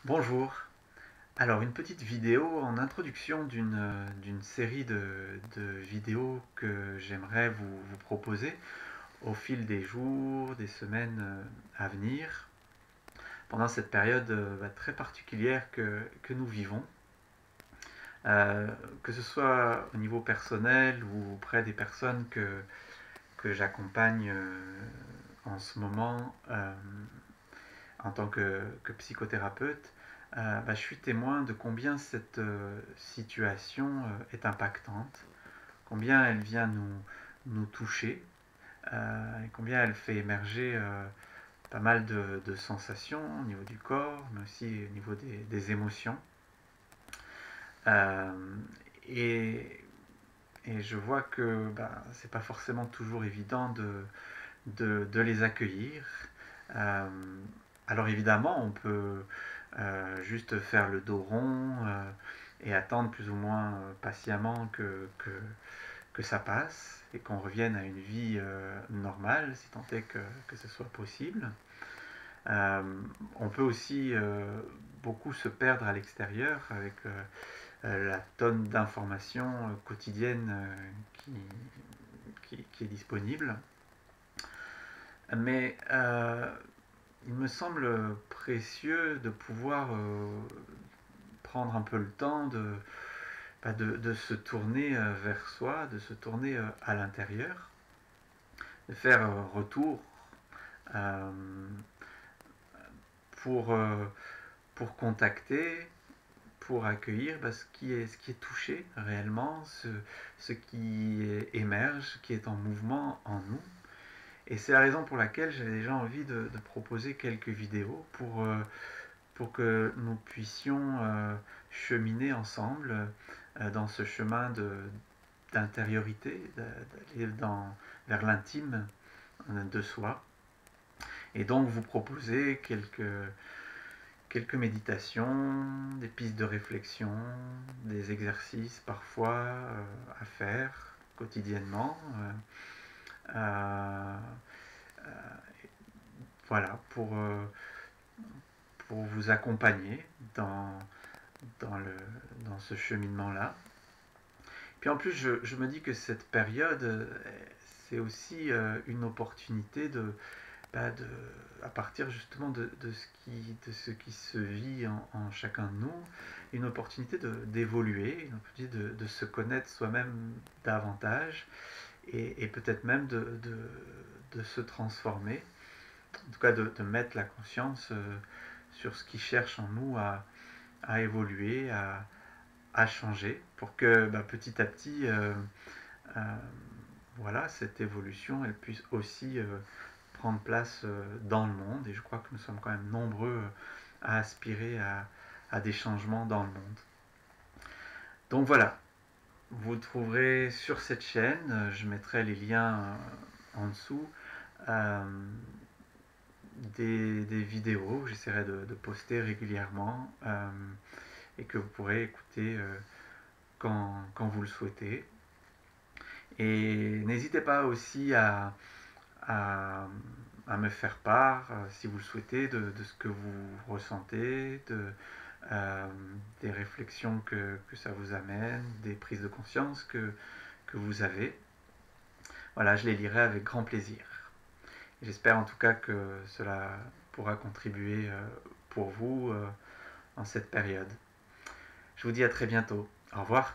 Bonjour. Alors une petite vidéo en introduction d'une série de vidéos que j'aimerais vous proposer au fil des jours, des semaines à venir, pendant cette période très particulière que nous vivons. Euh, que ce soit au niveau personnel ou auprès des personnes que j'accompagne en ce moment en tant que psychothérapeute, je suis témoin de combien cette situation est impactante, combien elle vient nous toucher, et combien elle fait émerger pas mal de sensations au niveau du corps, mais aussi au niveau des émotions. Euh, et, et je vois que c'est pas forcément toujours évident de les accueillir. Euh, alors évidemment, on peut juste faire le dos rond et attendre plus ou moins patiemment que ça passe et qu'on revienne à une vie normale, si tant est que ce soit possible. Euh, on peut aussi beaucoup se perdre à l'extérieur avec la tonne d'informations quotidiennes qui est disponible. Mais il me semble précieux de pouvoir prendre un peu le temps de se tourner vers soi, de se tourner à l'intérieur, de faire retour euh, pour, euh, pour contacter, pour accueillir ce qui est touché réellement, ce qui émerge, ce qui est en mouvement en nous. Et c'est la raison pour laquelle j'ai déjà envie de proposer quelques vidéos pour que nous puissions cheminer ensemble dans ce chemin d'intériorité, d'aller vers l'intime de soi. Et donc vous proposer quelques méditations, des pistes de réflexion, des exercices parfois à faire quotidiennement. Euh, euh, voilà, pour vous accompagner dans ce cheminement-là. Puis en plus, je me dis que cette période, c'est aussi une opportunité à partir justement de ce qui se vit en chacun de nous, une opportunité d'évoluer, une opportunité de se connaître soi-même davantage et peut-être même de se transformer, en tout cas de mettre la conscience sur ce qui cherche en nous à évoluer, à changer, pour que petit à petit, euh, voilà, cette évolution, elle puisse aussi prendre place dans le monde. Et je crois que nous sommes quand même nombreux à aspirer à des changements dans le monde. Donc voilà, vous trouverez sur cette chaîne, je mettrai les liens en dessous, euh, des vidéos que j'essaierai de poster régulièrement et que vous pourrez écouter quand vous le souhaitez. Et n'hésitez pas aussi à, à me faire part, si vous le souhaitez, de ce que vous ressentez, euh, des réflexions que ça vous amène, des prises de conscience que vous avez. Voilà, je les lirai avec grand plaisir. J'espère en tout cas que cela pourra contribuer pour vous en cette période. Je vous dis à très bientôt. Au revoir.